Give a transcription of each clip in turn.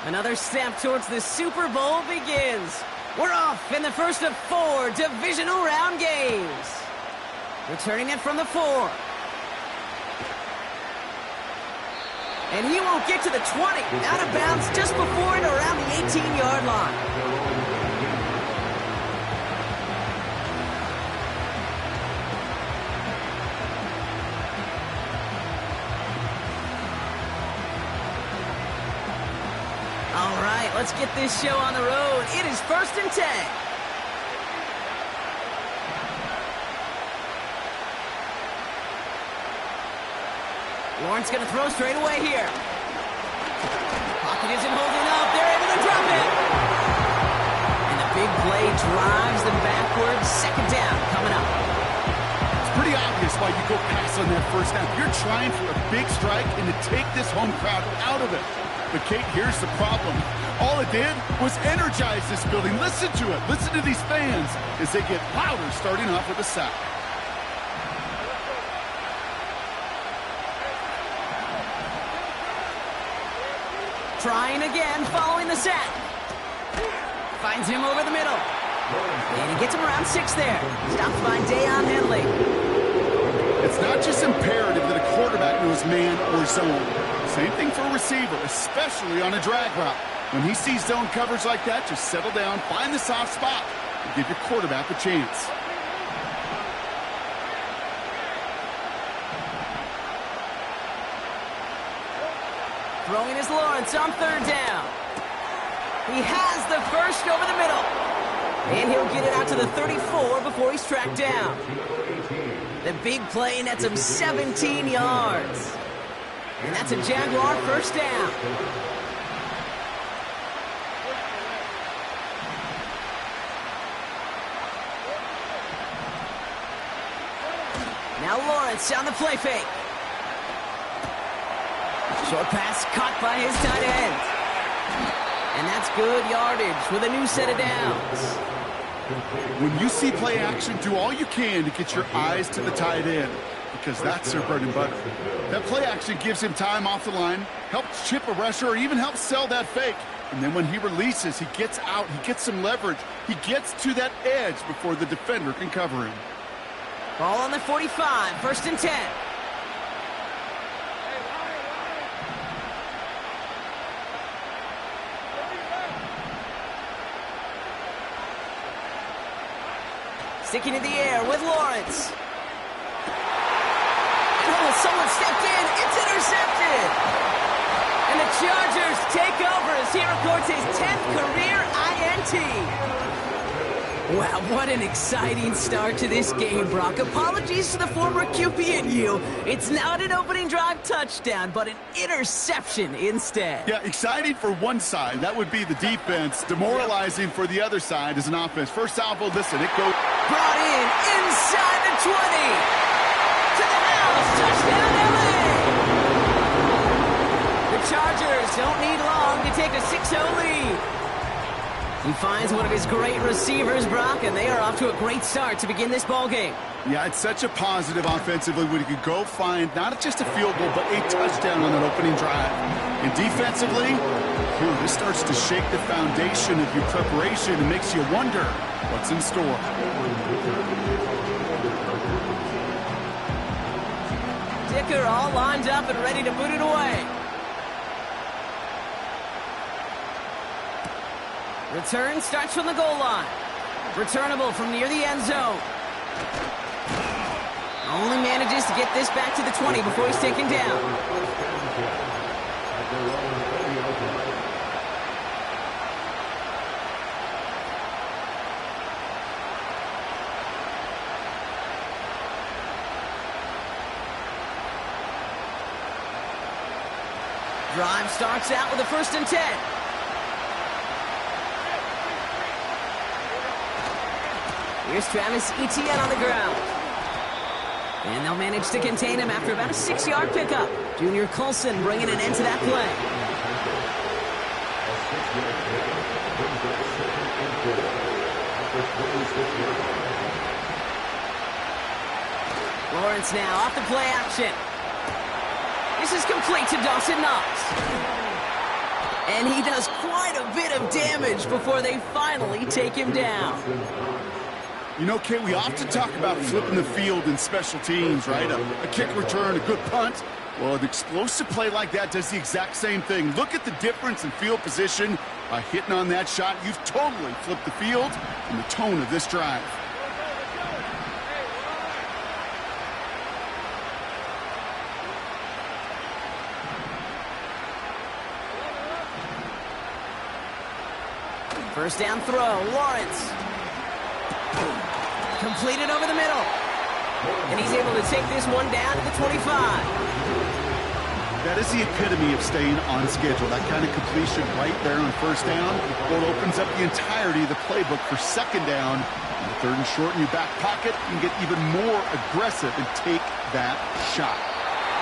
Another step towards the Super Bowl begins. We're off in the first of 4 divisional round games. Returning it from the 4. And he won't get to the 20. Out of bounds just before and around the 18-yard line. All right, let's get this show on the road. It is 1st and 10. Lawrence going to throw straight away here. Pocket isn't holding up. They're able to drop it. And the big play drives them backwards. 2nd down coming up. It's pretty obvious why you go pass on that first down. You're trying for a big strike and to take this home crowd out of it. But, Kate, here's the problem. All it did was energize this building. Listen to it. Listen to these fans as they get louder starting off with a sack. Trying again, following the sack. Finds him over the middle. And he gets him around 6 there. Stopped by Deion Henley. It's not just imperative that a quarterback knows man or zone. Same thing for a receiver, especially on a drag route. When he sees zone coverage like that, just settle down, find the soft spot, and give your quarterback a chance. Throwing is Lawrence on 3rd down. He has the first over the middle. And he'll get it out to the 34 before he's tracked down. The big play nets him 17 yards. And that's a Jaguar 1st down. Now Lawrence on the play fake. Short pass caught by his tight end. And that's good yardage with a new set of downs. When you see play action, do all you can to get your eyes to the tight end, because that's their bread and butter. That play action gives him time off the line, helps chip a rusher, or even helps sell that fake. And then when he releases, he gets out, he gets some leverage. He gets to that edge before the defender can cover him. Ball on the 45, 1st and 10. Sticking in the air with Lawrence. Oh, someone stepped in. It's intercepted. And the Chargers take over as he records his 10th career INT. Wow, what an exciting start to this game, Brock. Apologies to the former QB and you. It's not an opening drive touchdown, but an interception instead. Yeah, exciting for one side. That would be the defense. Demoralizing for the other side as an offense. First salvo, listen, it goes. Brought in inside the 20. To the house. Touchdown, LA. The Chargers don't need long to take a 6-0 lead. He finds one of his great receivers, Brock, and they are off to a great start to begin this ball game. Yeah, it's such a positive offensively when you could go find not just a field goal, but a touchdown on that opening drive. And defensively, this starts to shake the foundation of your preparation and makes you wonder what's in store. Dicker all lined up and ready to put it away. Return starts from the goal line. Returnable from near the end zone. Only manages to get this back to the 20 before he's taken down. Drive starts out with a 1st and 10. Here's Travis Etienne on the ground. And they'll manage to contain him after about a 6-yard pickup. Junior Colson bringing an end to that play. Lawrence now off the play action. This is complete to Dawson Knox. And he does quite a bit of damage before they finally take him down. You know, Kate, we often talk about flipping the field in special teams, right? A kick return, a good punt. Well, an explosive play like that does the exact same thing. Look at the difference in field position. By hitting on that shot, you've totally flipped the field and the tone of this drive. First down throw, Lawrence. Completed over the middle. And he's able to take this one down to the 25. That is the epitome of staying on schedule. That kind of completion right there on first down. Well, it opens up the entirety of the playbook for second down. And third and short in your back pocket, you can get even more aggressive and take that shot.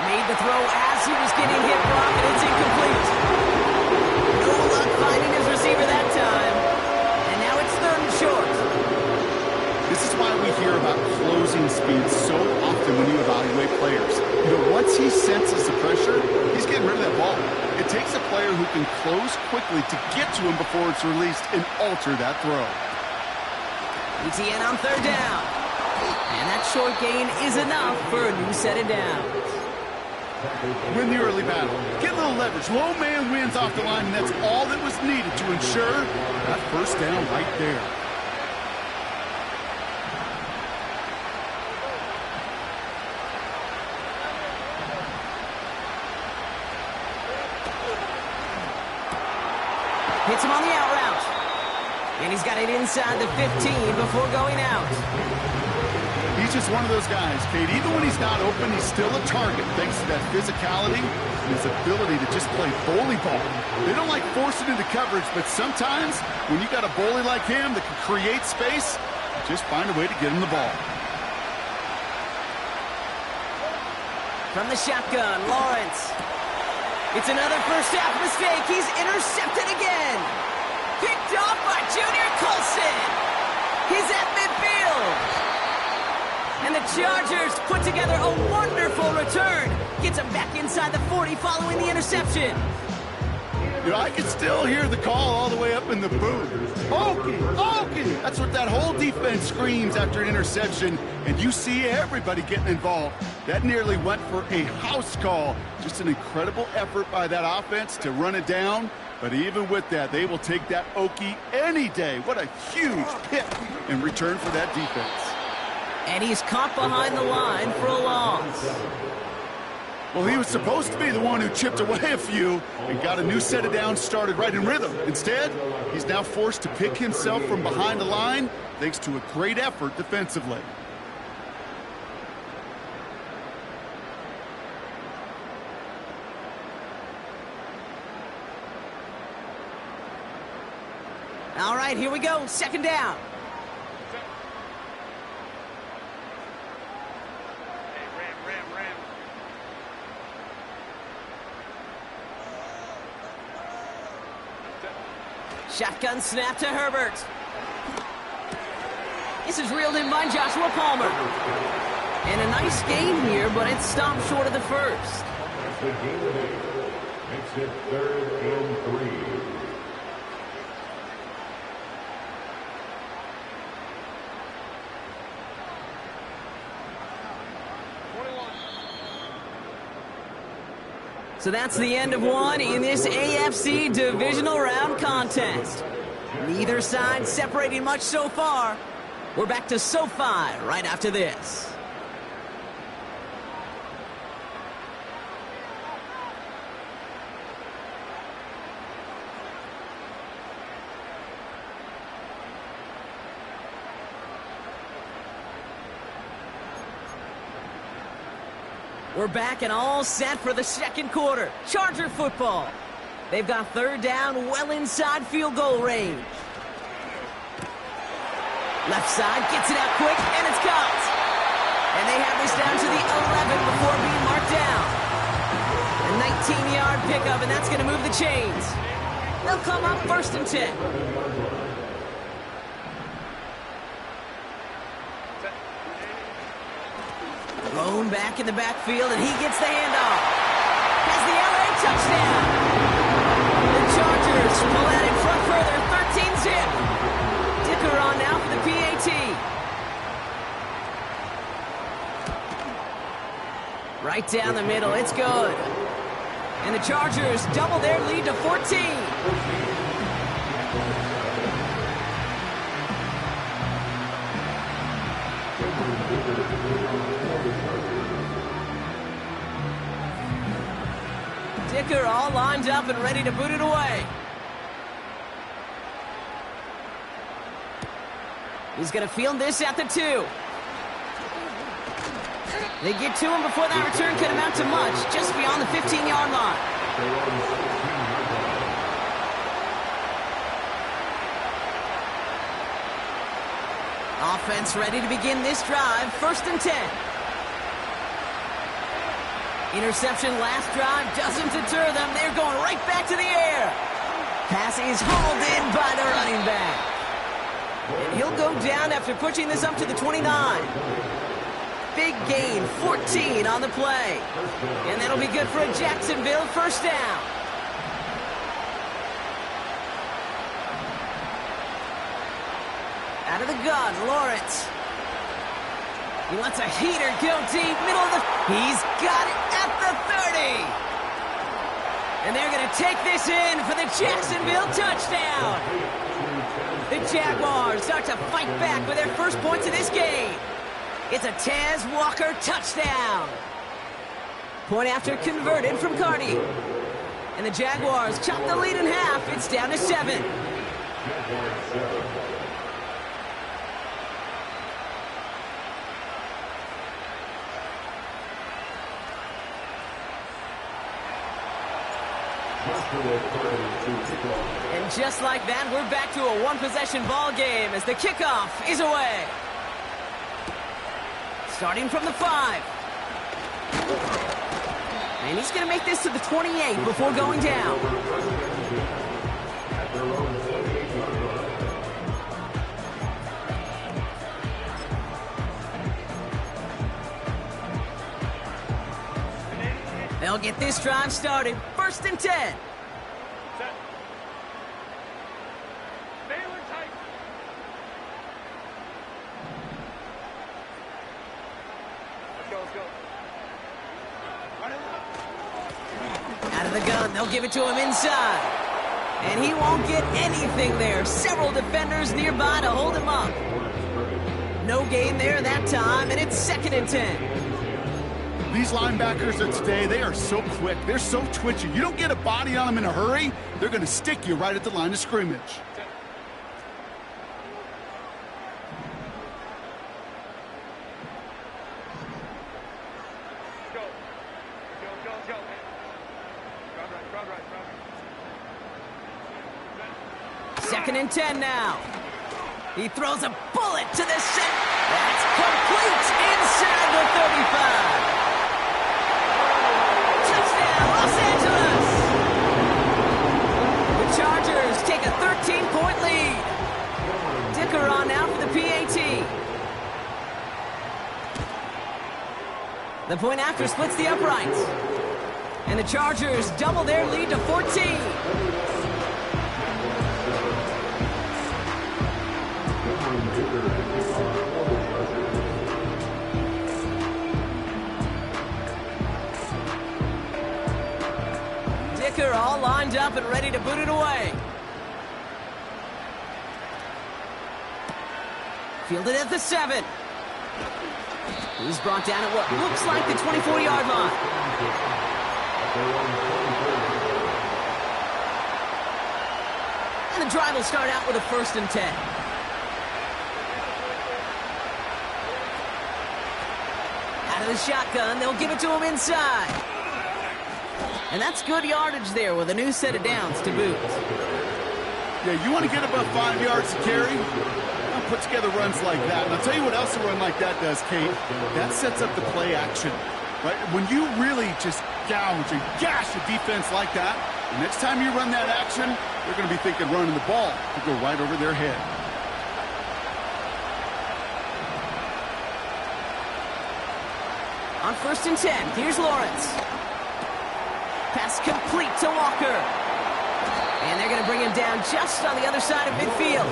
Made the throw as he was getting hit, Brock, and it's incomplete. No luck finding his receiver that time. And now it's third and short. This is why we hear about closing speed so often when you evaluate players. You know, once he senses the pressure, he's getting rid of that ball. It takes a player who can close quickly to get to him before it's released and alter that throw. ETN on third down. And that short gain is enough for a new set of downs. Win the early battle. Get a little leverage. Low man wins off the line, and that's all that was needed to ensure that first down right there. Hits him on the out route. And he's got it inside the 15 before going out. He's just one of those guys, Kate. Even when he's not open, he's still a target thanks to that physicality and his ability to just play bully ball. They don't like forcing into coverage, but sometimes when you got a bully like him that can create space, just find a way to get him the ball. From the shotgun, Lawrence. It's another first half mistake. He's intercepted again. Picked off by Junior Colson. He's at midfield. And the Chargers put together a wonderful return. Gets him back inside the 40 following the interception. You know, I can still hear the call all the way up in the booth. Okey, okey. That's what that whole defense screams after an interception, and you see everybody getting involved. That nearly went for a house call. Just an incredible effort by that offense to run it down, but even with that, they will take that okey any day. What a huge pick in return for that defense. And he's caught behind the line for a loss. Well, he was supposed to be the one who chipped away a few and got a new set of downs started right in rhythm. Instead, he's now forced to pick himself from behind the line thanks to a great effort defensively. All right, here we go. Second down. Shotgun snap to Herbert. This is reeled in by Joshua Palmer. And a nice gain here, but it stopped short of the first. The game makes it 3rd and 3. So that's the end of one in this AFC Divisional Round contest. Neither side separating much so far. We're back to SoFi right after this. We're back and all set for the second quarter. Charger football. They've got third down well inside field goal range. Left side gets it out quick, and it's caught. And they have this down to the 11 before being marked down. A 19-yard pickup, and that's going to move the chains. They'll come up 1st and 10. Thrown back in the backfield, and he gets the handoff. Has the LA touchdown. The Chargers pull out in front further, 13-zip. Dicker on now for the PAT. Right down the middle, it's good. And the Chargers double their lead to 14. Dicker all lined up and ready to boot it away. He's going to field this at the 2. They get to him before that return could amount to much, just beyond the 15-yard line. Offense ready to begin this drive, 1st and 10. Interception last drive doesn't deter them. They're going right back to the air. Pass is hauled in by the running back. And he'll go down after pushing this up to the 29. Big gain, 14 on the play. And that'll be good for a Jacksonville 1st down. Out of the gun, Lawrence. He lets a heater go deep, middle of the... He's got it at the 30. And they're going to take this in for the Jacksonville touchdown. The Jaguars start to fight back with their first points of this game. It's a Taz Walker touchdown. Point after converted from Cardi. And the Jaguars chop the lead in half. It's down to 7. And just like that, we're back to a one-possession ball game as the kickoff is away. Starting from the 5. And he's going to make this to the 28 before going down. They'll get this drive started. 1st and 10. Out of the gun, they'll give it to him inside. And he won't get anything there. Several defenders nearby to hold him up. No gain there that time, and it's 2nd and 10. These linebackers of today, they are so quick. They're so twitchy. You don't get a body on them in a hurry, they're going to stick you right at the line of scrimmage. Second and 10 now. He throws a bullet to the center. That's complete inside the 35. Touchdown, Los Angeles. The Chargers take a 13-point lead. Dicker on now for the PAT. The point after splits the uprights. And the Chargers double their lead to 14. Dicker all lined up and ready to boot it away. Fielded at the 7. He's brought down at what looks like the 24-yard line. And the drive will start out with a 1st and 10. Out of the shotgun, they'll give it to him inside. And that's good yardage there with a new set of downs to boot. Yeah, you want to get above 5 yards to carry? I'll put together runs like that. And I'll tell you what else a run like that does, Kate. That sets up the play action. Right? When you really just gouge and gash a defense like that, the next time you run that action, They're going to be thinking running the ball to go right over their head. On 1st and 10, here's Lawrence. Pass complete to Walker. And they're going to bring him down just on the other side of midfield.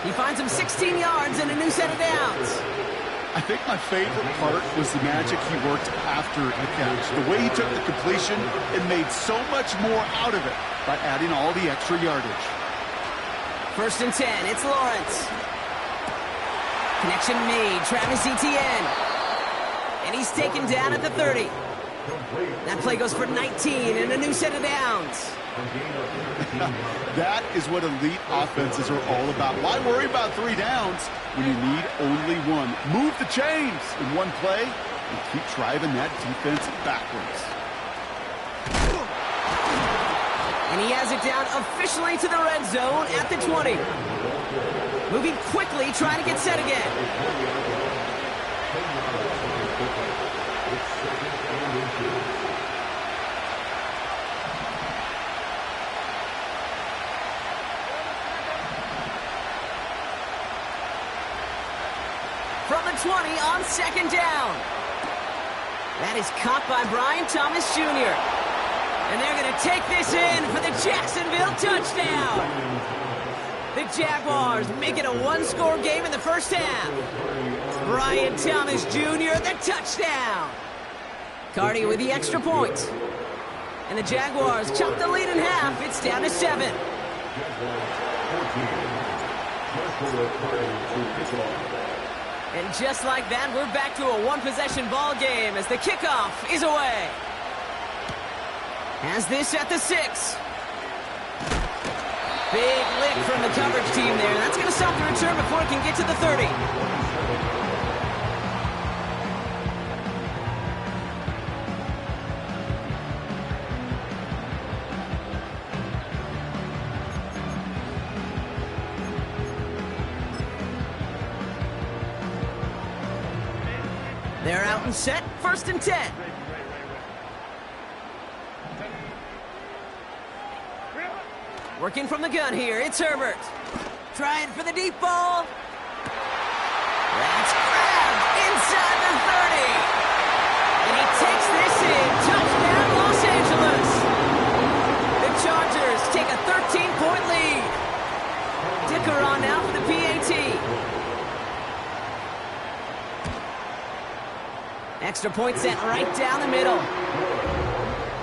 He finds him 16 yards and a new set of downs. I think my favorite part was the magic he worked after the catch. The way he took the completion and made so much more out of it by adding all the extra yardage. 1st and 10, it's Lawrence. Connection made, Travis Etienne. And he's taken down at the 30. That play goes for 19 and a new set of downs. That is what elite offenses are all about. Why worry about 3 downs when you need only 1? Move the chains in one play and keep driving that defense backwards. And he has it down officially to the red zone at the 20. Moving quickly, trying to get set again. From the 20 on 2nd down. That is caught by Brian Thomas Jr. And they're going to take this in for the Jacksonville touchdown. The Jaguars make it a 1-score game in the first half. Brian Thomas Jr., the touchdown. Cardi with the extra point. And the Jaguars chop the lead in half. It's down to 7. And just like that, we're back to a 1-possession ball game as the kickoff is away. Has this at the 6. Big lick from the coverage team there. That's going to stop the return before it can get to the 30. They're out and set, 1st and 10. Working from the gun here, it's Herbert. Trying for the deep ball. That's grabbed inside the 30. And he takes this in. Touchdown, Los Angeles. The Chargers take a 13-point lead. Dicker on now for the PAT. Extra point set right down the middle.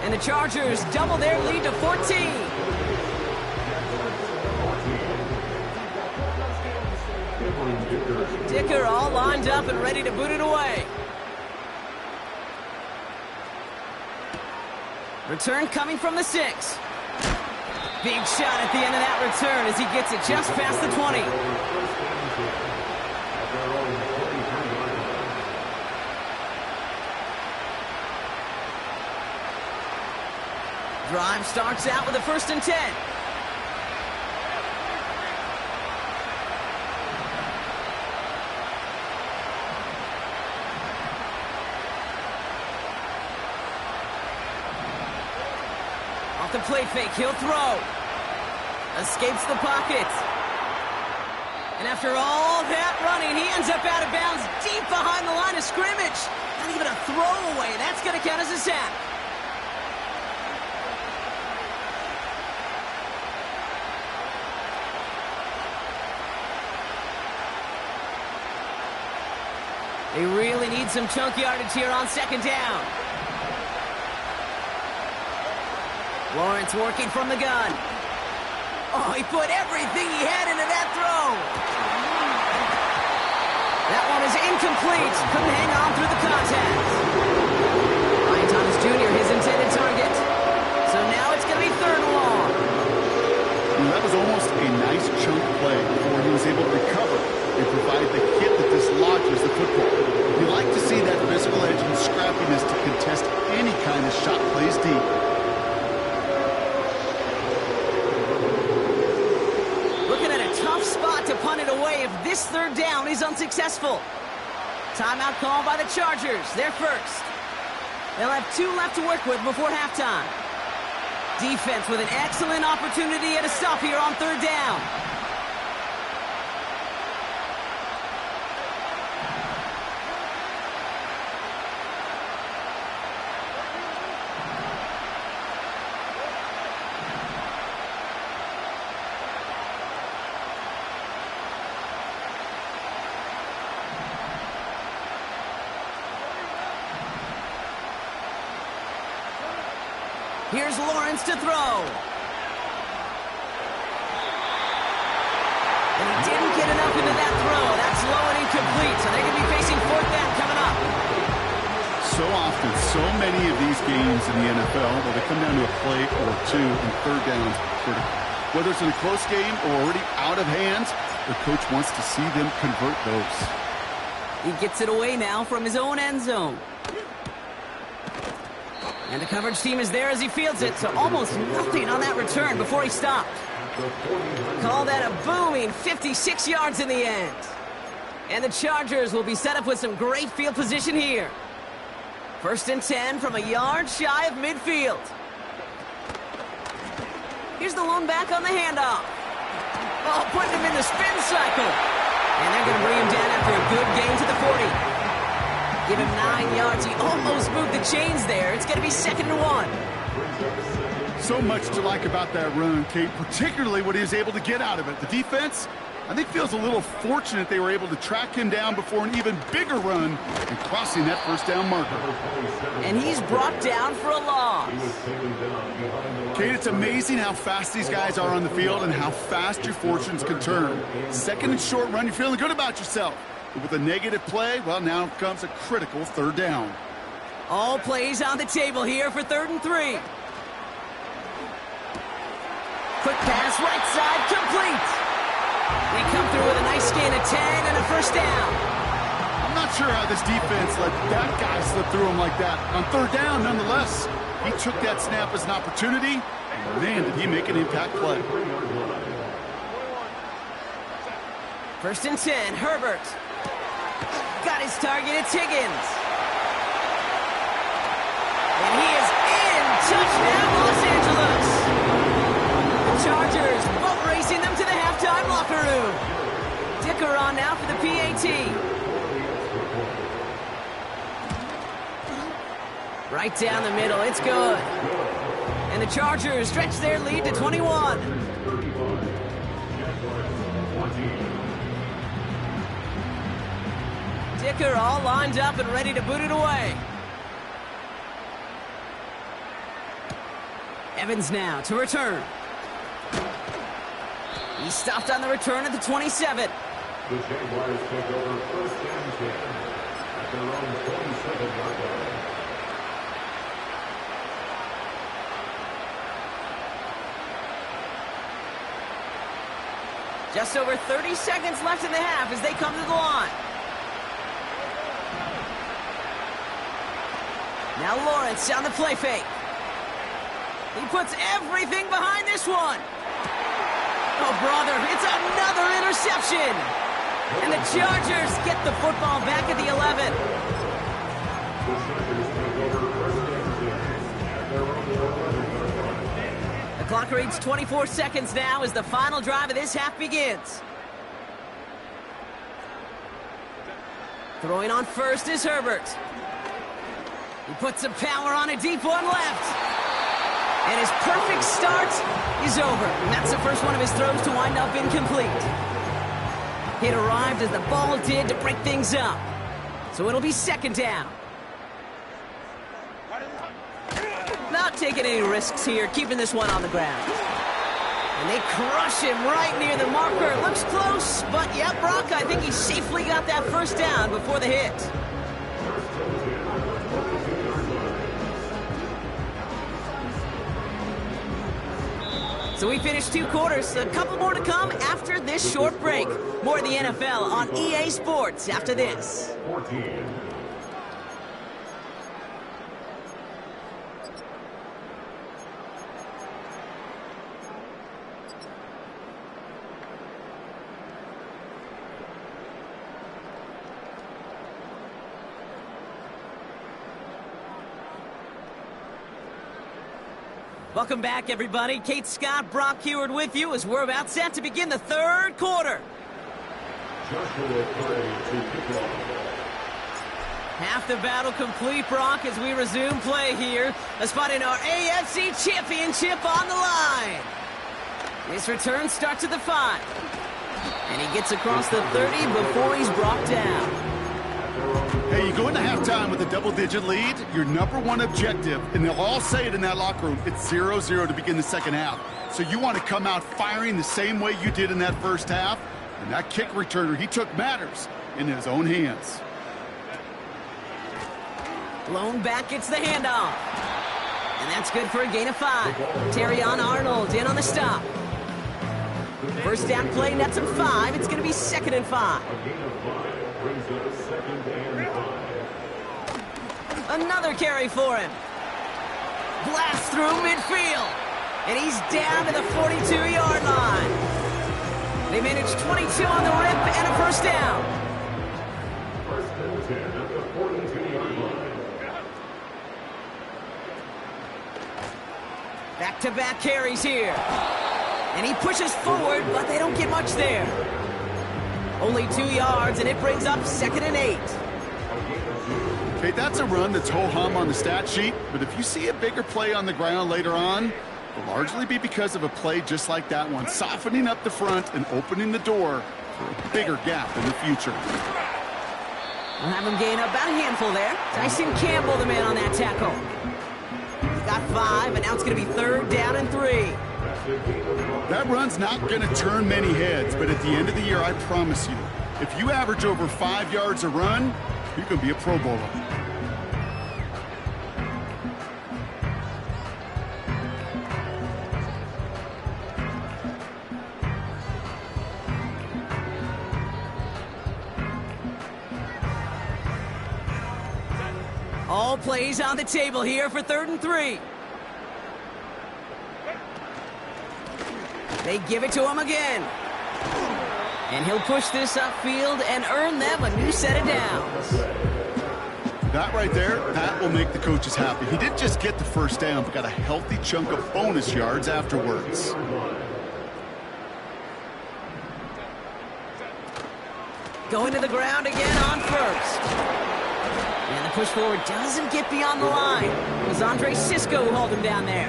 And the Chargers double their lead to 14. Dicker all lined up and ready to boot it away. Return coming from the 6. Big shot at the end of that return as he gets it just past the 20. Drive starts out with a 1st and 10. Off the play fake, he'll throw. Escapes the pocket. And after all that running, he ends up out of bounds deep behind the line of scrimmage. Not even a throwaway. That's going to count as a sack. They really need some chunk yardage here on 2nd down. Lawrence working from the gun. Oh, he put everything he had into that throw. That one is incomplete. Couldn't hang on through the contact. Brian Thomas Jr., his intended target. So now it's going to be 3rd and long. That was almost a nice chunk play before he was able to recover and provide the hit that dislodges the football. You like to see that physical edge and scrappiness to contest any kind of shot plays deep. Looking at a tough spot to punt it away if this 3rd down is unsuccessful. Timeout call by the Chargers. They're first. They'll have 2 left to work with before halftime. Defense with an excellent opportunity at a stop here on third down. Here's Lawrence to throw. And he didn't get enough into that throw. That's low and incomplete, so they're going to be facing fourth down coming up. So often, so many of these games in the NFL, where they come down to a play or two and third downs critical. Whether it's in a close game or already out of hands, the coach wants to see them convert those. He gets it away now from his own end zone. And the coverage team is there as he fields it, so almost nothing on that return before he stopped. Call that a booming 56 yards in the end. And the Chargers will be set up with some great field position here. 1st and 10 from a yard shy of midfield. Here's the lone back on the handoff. Oh, putting him in the spin cycle. And they're going to bring him down after a good gain to the 40. Give him 9 yards. He almost moved the chains there. It's going to be 2nd and 1. So much to like about that run, Kate, particularly what he was able to get out of it. The defense, I think, feels a little fortunate they were able to track him down before an even bigger run and crossing that first down marker. And he's brought down for a loss. Kate, it's amazing how fast these guys are on the field and how fast your fortunes can turn. 2nd and short run, you're feeling good about yourself. But with a negative play, well, now comes a critical third down. All plays on the table here for 3rd and 3. Quick pass, right side, complete. They come through with a nice gain of 10 and a first down. I'm not sure how this defense let that guy slip through him like that. On third down, nonetheless, he took that snap as an opportunity. And man, did he make an impact play. 1st and 10, Herbert. Got his target, it's Higgins. And he is in. Touchdown, Los Angeles. The Chargers boat racing them to the halftime locker room. Dicker on now for the PAT. Right down the middle, it's good. And the Chargers stretch their lead to 21. Dicker all lined up and ready to boot it away. Evans now to return. He stopped on the return at the 27. The Jaguars take over 1st and 10 at their own 27-yard line. Just over 30 seconds left in the half as they come to the line. Now Lawrence on the play fake. He puts everything behind this one. Oh, brother, it's another interception. And the Chargers get the football back at the 11. The clock reads 24 seconds now as the final drive of this half begins. Throwing on first is Herbert. He puts some power on a deep one left. And his perfect start is over. And that's the first one of his throws to wind up incomplete. It arrived as the ball did to break things up. So it'll be 2nd down. Not taking any risks here, keeping this one on the ground. And they crush him right near the marker. Looks close, but yeah, Brock, I think he safely got that first down before the hit. So we finished 2 quarters, a couple more to come after this short break. More of the NFL on EA Sports after this. 14. Welcome back, everybody. Kate Scott, Brock Heward with you as we're about set to begin the third quarter. Half the battle complete, Brock, as we resume play here. Let's find in our AFC Championship on the line. This return starts at the 5. And he gets across the 30 before he's brought down. Hey, you go into halftime with a double-digit lead, your number one objective, and they'll all say it in that locker room, it's 0-0 to begin the second half. So you want to come out firing the same way you did in that first half, and that kick returner, he took matters in his own hands. Blown back gets the handoff. And that's good for a gain of 5. Terrion Arnold in on the stop. First down play, nets him 5. It's going to be 2nd and 5. Another carry for him. Blast through midfield. And he's down to the 42-yard line. They managed 22 on the rip and a first down. First and 10 at the 42-yard line. Back-to-back carries here. And he pushes forward, but they don't get much there. Only 2 yards, and it brings up 2nd and 8. Okay, that's a run that's ho-hum on the stat sheet, but if you see a bigger play on the ground later on, it'll largely be because of a play just like that one, softening up the front and opening the door for a bigger gap in the future. We'll have him gain about a handful there. Tyson Campbell, the man on that tackle. He's got 5, and now it's going to be 3rd down and 3. That run's not going to turn many heads, but at the end of the year, I promise you, if you average over 5 yards a run, you're going to be a Pro Bowler. All plays on the table here for 3rd and 3. They give it to him again. And he'll push this upfield and earn them a new set of downs. That right there, that will make the coaches happy. He didn't just get the first down, but got a healthy chunk of bonus yards afterwards. Going to the ground again on first. And the push forward doesn't get beyond the line. It was Andre Sisco who hauled him down there.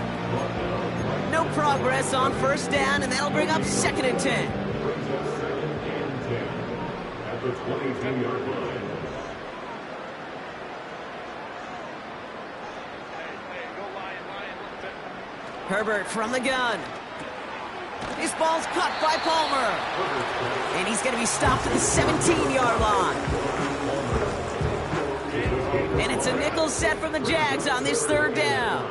No progress on first down, and that'll bring up 2nd and 10. At the 22-yard line. Herbert from the gun. This ball's caught by Palmer. And he's going to be stopped at the 17-yard line. And it's a nickel set from the Jags on this 3rd down.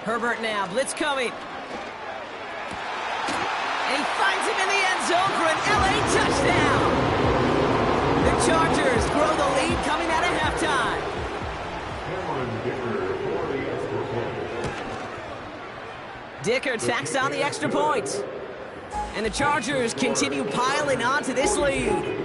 Herbert now, blitz coming. And he finds him in the end zone for an LA touchdown. The Chargers grow the lead coming out of halftime. Dicker tacks on the extra point. And the Chargers continue piling on to this lead.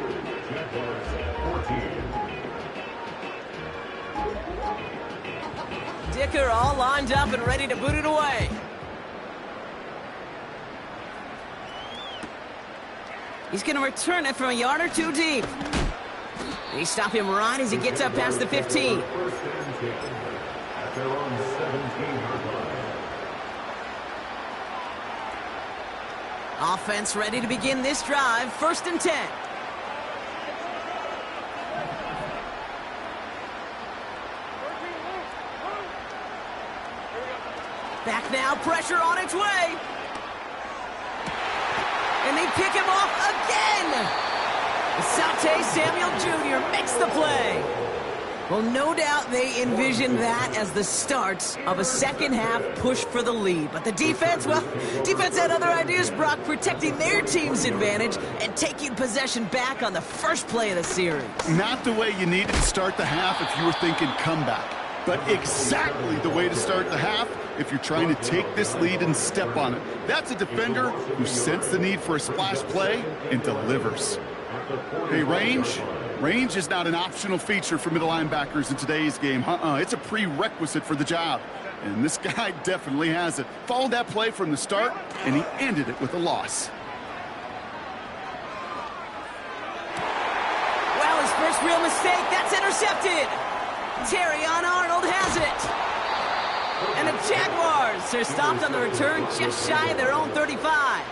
Dicker all lined up and ready to boot it away. He's going to return it from a yard or 2 deep. They stop him right as he gets up past the 15. At their own 17-yard line. Offense ready to begin this drive. 1st and 10. Back now, pressure on its way. And they pick him off again. Asante Samuel Jr. makes the play. Well, no doubt they envision that as the start of a second half push for the lead. But the defense, well, defense had other ideas, Brock, protecting their team's advantage and taking possession back on the first play of the series. Not the way you needed to start the half if you were thinking comeback, but exactly the way to start the half if you're trying to take this lead and step on it. That's a defender who sensed the need for a splash play and delivers. Hey, range is not an optional feature for middle linebackers in today's game. It's a prerequisite for the job. And this guy definitely has it. Followed that play from the start, and he ended it with a loss. Well, his first real mistake, that's intercepted. Terrion Arnold has it. And the Jaguars are stopped on the return just shy of their own 35.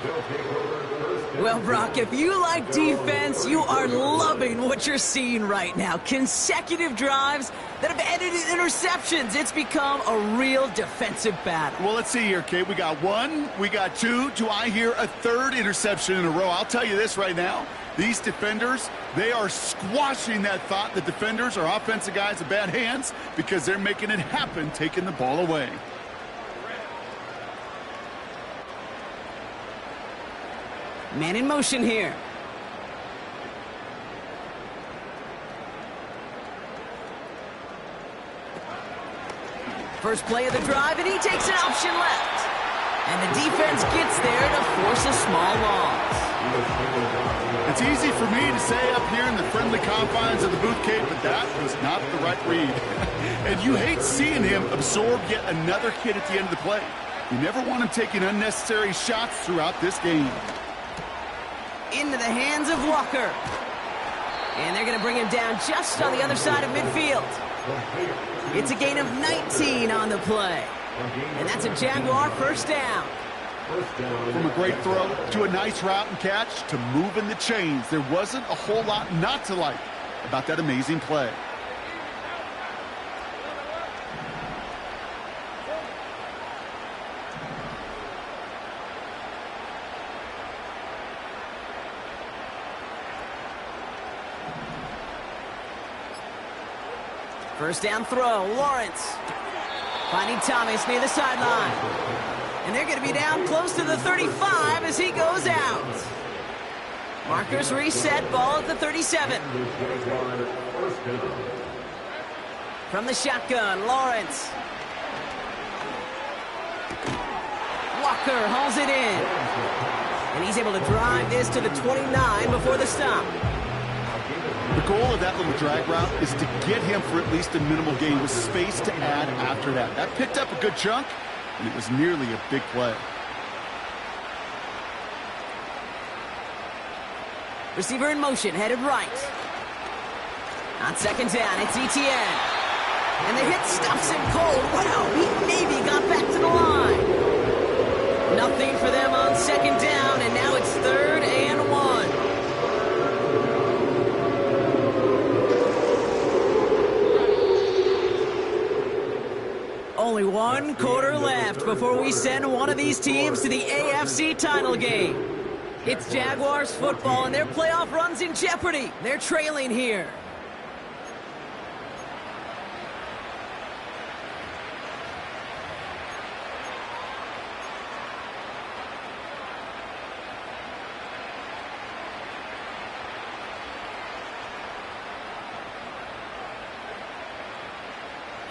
Well, Brock, if you like defense, you are loving what you're seeing right now. Consecutive drives that have ended in interceptions. It's become a real defensive battle. Well, let's see here, Kate. We got one, we got two. Do I hear a third interception in a row? I'll tell you this right now. These defenders, they are squashing that thought that defenders are offensive guys with bad hands because they're making it happen, taking the ball away. Man in motion here. First play of the drive, and he takes an option left. And the defense gets there to force a small loss. It's easy for me to say up here in the friendly confines of the booth, Kate, but that was not the right read. And you hate seeing him absorb yet another hit at the end of the play. You never want him taking unnecessary shots throughout this game. Into the hands of Walker. And they're going to bring him down just on the other side of midfield. It's a gain of 19 on the play. And that's a Jaguar first down. From a great throw to a nice route and catch to moving the chains, there wasn't a whole lot not to like about that amazing play. First down throw, Lawrence. Finding Thomas near the sideline. And they're going to be down close to the 35 as he goes out. Markers reset, ball at the 37. From the shotgun, Lawrence. Walker hauls it in. And he's able to drive this to the 29 before the stop. The goal of that little drag route is to get him for at least a minimal gain with space to add after that. That picked up a good chunk, and it was nearly a big play. Receiver in motion, headed right. On second down, it's ETN. And the hit stops him cold. Wow, he maybe got back to the line. Nothing for them on second down, and now it's 3rd and 1. Only 1 quarter left before we send one of these teams to the AFC title game. It's Jaguars football, and their playoff run's in jeopardy. They're trailing here.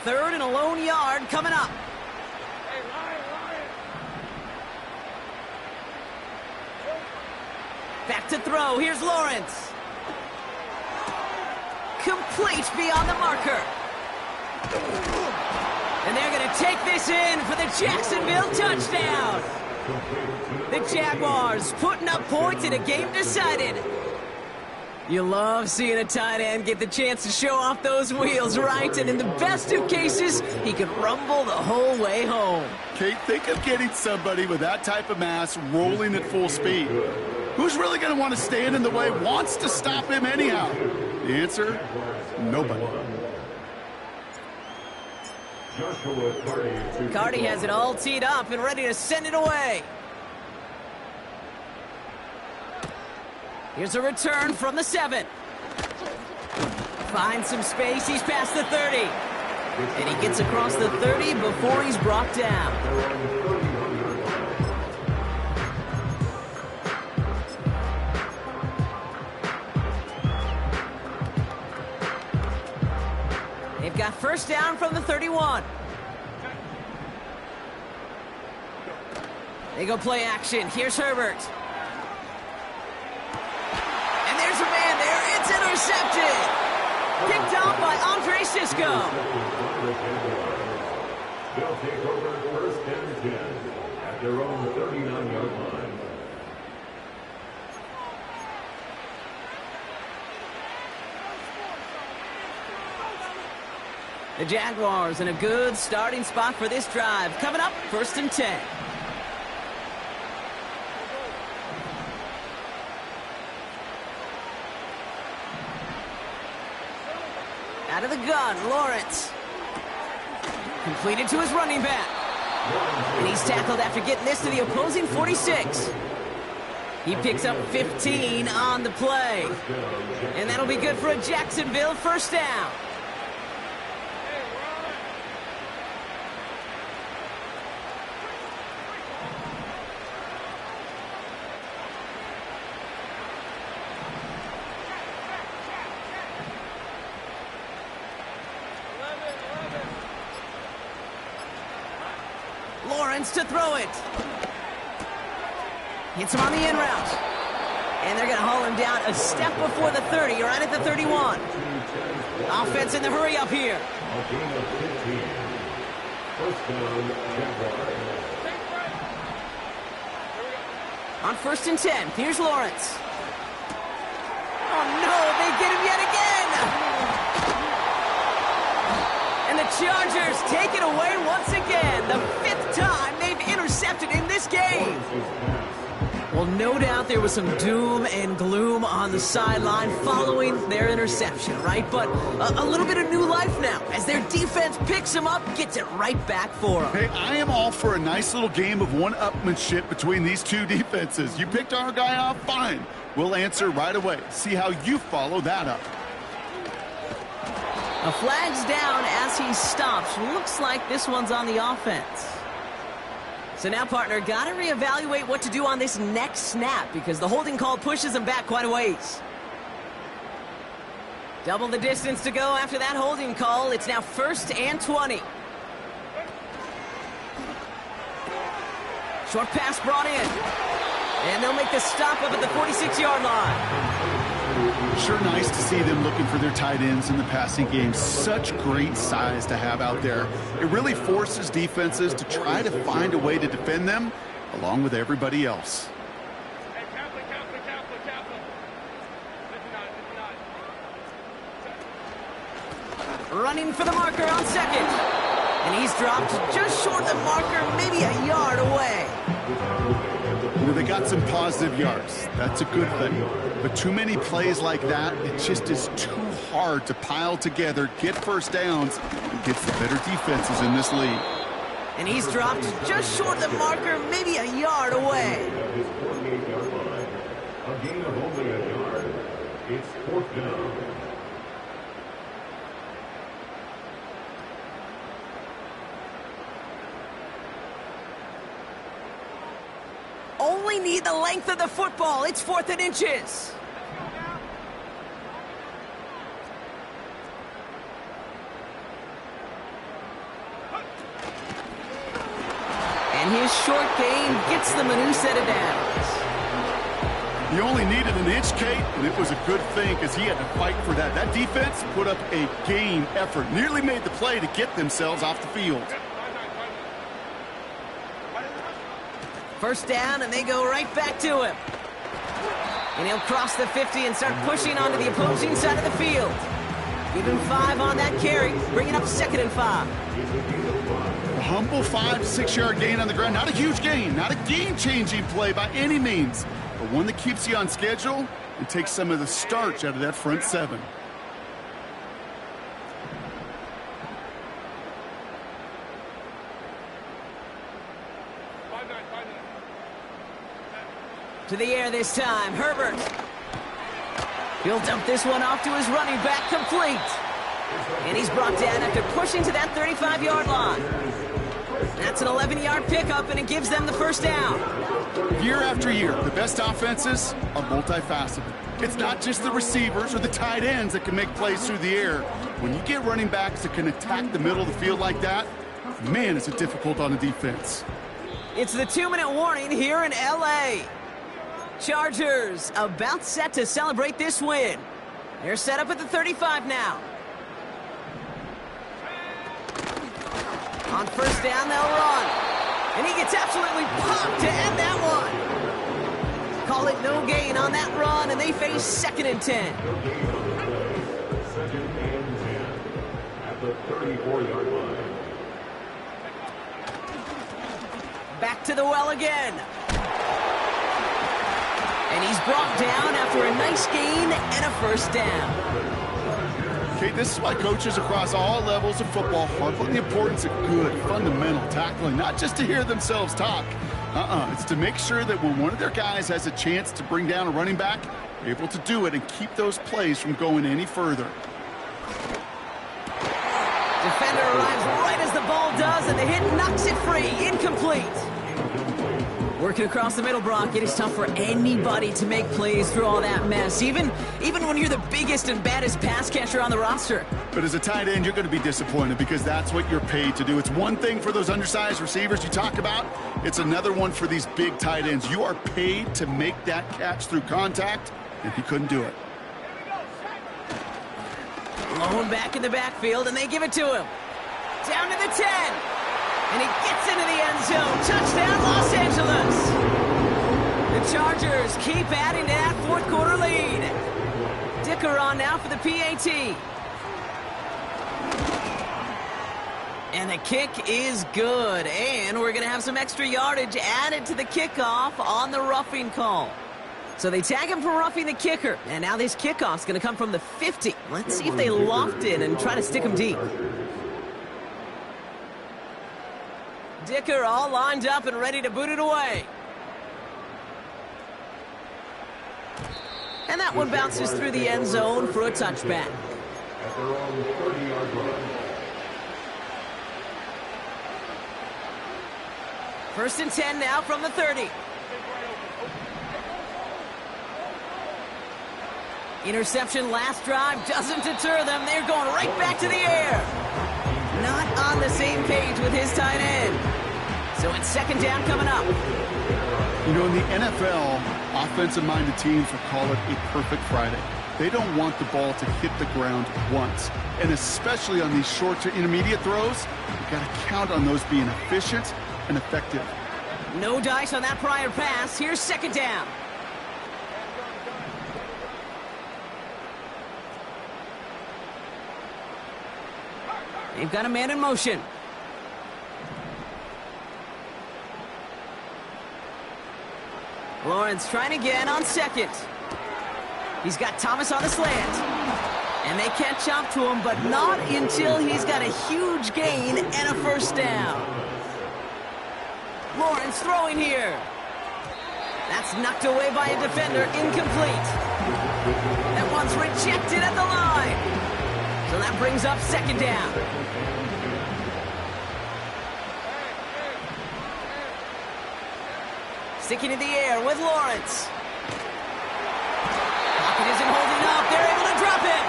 Third and a lone yard coming up. Back to throw. Here's Lawrence. Complete beyond the marker. And they're going to take this in for the Jacksonville touchdown. The Jaguars putting up points in a game decided. You love seeing a tight end get the chance to show off those wheels, right? And in the best of cases, he could rumble the whole way home. Kate, think of getting somebody with that type of mass rolling at full speed. Who's really going to want to stand in the way, wants to stop him anyhow? The answer, nobody. Cardi has it all teed up and ready to send it away. Here's a return from the 7. Finds some space, he's past the 30. And he gets across the 30 before he's brought down. They've got first down from the 31. They go play action. Here's Herbert. And there's a man there. It's intercepted. Picked off by R2SB. They'll take over first and 10 at their own 39-yard line. The Jaguars in a good starting spot for this drive. Coming up, first and 10. Out of the gun, Lawrence. Completed to his running back. And he's tackled after getting this to the opposing 46. He picks up 15 on the play. And that'll be good for a Jacksonville first down. Lawrence to throw it. Hits him on the in route. And they're going to haul him down a step before the 30, right at the 31. Offense in the hurry up here. On first and 10, here's Lawrence. Oh no, they get him yet again. And the Chargers take it away once again. The 5th time they've intercepted in this game. Well, no doubt there was some doom and gloom on the sideline following their interception, right? But a little bit of new life now as their defense picks them up, gets it right back for them. Hey, I am all for a nice little game of one-upmanship between these two defenses. You picked our guy off, fine. We'll answer right away. See how you follow that up. A flag's down as he stops. Looks like this one's on the offense. So now, partner, got to reevaluate what to do on this next snap because the holding call pushes him back quite a ways. Double the distance to go after that holding call. It's now first and 20. Short pass brought in. And they'll make the stop up at the 46-yard line. Sure nice to see them looking for their tight ends in the passing game. Such great size to have out there. It really forces defenses to try to find a way to defend them along with everybody else. Running for the marker on second. And he's dropped just short of the marker, maybe a yard away. You know, they got some positive yards. That's a good thing. But too many plays like that, it just is too hard to pile together, get first downs, and get the better defenses in this league. And he's dropped just short of the marker, maybe a yard away. A gain of only a yard. It's 4th down. Only need the length of the football. It's 4th and inches. And his short gain gets them a new set of downs. He only needed an inch, Kate, and it was a good thing because he had to fight for that. That defense put up a game effort, nearly made the play to get themselves off the field. First down, and they go right back to him. And he'll cross the 50 and start pushing onto the opposing side of the field. Give him 5 on that carry, bringing up 2nd and 5. A humble 5 to 6 yard gain on the ground. Not a huge gain, not a game-changing play by any means, but one that keeps you on schedule and takes some of the starch out of that front 7. To the air this time, Herbert. He'll dump this one off to his running back, complete. And he's brought down after pushing to that 35-yard line. That's an 11-yard pickup, and it gives them the first down. Year after year, the best offenses are multifaceted. It's not just the receivers or the tight ends that can make plays through the air. When you get running backs that can attack the middle of the field like that, man, is it difficult on a defense. It's the 2-minute warning here in L.A. Chargers about set to celebrate this win. They're set up at the 35 now. On first down, they'll run. And he gets absolutely popped to end that one. Call it no gain on that run, and they face 2nd and 10. Second and 10 at the 34-yard line. Back to the well again. And he's brought down after a nice gain and a first down. Okay, this is why coaches across all levels of football harp on the importance of good, fundamental tackling, not just to hear themselves talk. It's to make sure that when one of their guys has a chance to bring down a running back, they're able to do it and keep those plays from going any further. Defender arrives right as the ball does, and the hit knocks it free. Incomplete. Working across the middle, Brock, it is tough for anybody to make plays through all that mess, even when you're the biggest and baddest pass catcher on the roster. But as a tight end, you're going to be disappointed because that's what you're paid to do. It's one thing for those undersized receivers you talk about. It's another one for these big tight ends. You are paid to make that catch through contact, and he couldn't do it. Lone back in the backfield, and they give it to him. Down to the 10. And he gets into the end zone. Touchdown, Los Angeles. The Chargers keep adding to that fourth quarter lead. Dicker on now for the PAT. And the kick is good. And we're going to have some extra yardage added to the kickoff on the roughing call. So they tag him for roughing the kicker. And now this kickoff's going to come from the 50. Let's see if they loft it and try to stick him deep. Dicker all lined up and ready to boot it away. And that one bounces through the end zone for a touchback. At their own 30-yard line. First and 10 now from the 30. Interception last drive doesn't deter them. They're going right back to the air. Not on the same page with his tight end. So it's 2nd down coming up. You know, in the NFL, offensive-minded teams will call it a perfect Friday. They don't want the ball to hit the ground once. And especially on these short to intermediate throws, you've got to count on those being efficient and effective. No dice on that prior pass. Here's 2nd down. They've got a man in motion. Lawrence trying again on 2nd. He's got Thomas on the slant. And they catch up to him, but not until he's got a huge gain and a first down. Lawrence throwing here. That's knocked away by a defender. Incomplete. That one's rejected at the line. So that brings up 2nd down. Sticking in the air with Lawrence. Pocket isn't holding up. They're able to drop it.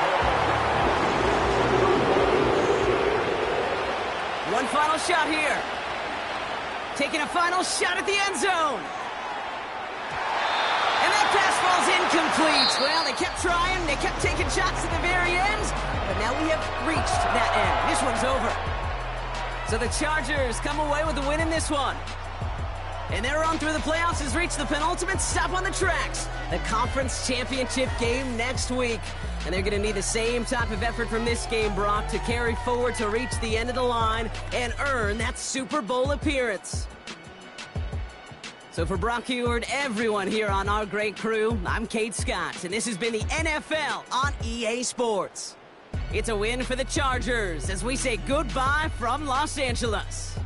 One final shot here. Taking a final shot at the end zone. And that pass falls incomplete. Well, they kept trying. They kept taking shots at the very end. But now we have reached that end. This one's over. So the Chargers come away with the win in this one. And their run through the playoffs has reached the penultimate stop on the tracks. The conference championship game next week. And they're going to need the same type of effort from this game, Brock, to carry forward to reach the end of the line and earn that Super Bowl appearance. So for Brock Heward, everyone here on our great crew, I'm Kate Scott, and this has been the NFL on EA Sports. It's a win for the Chargers as we say goodbye from Los Angeles.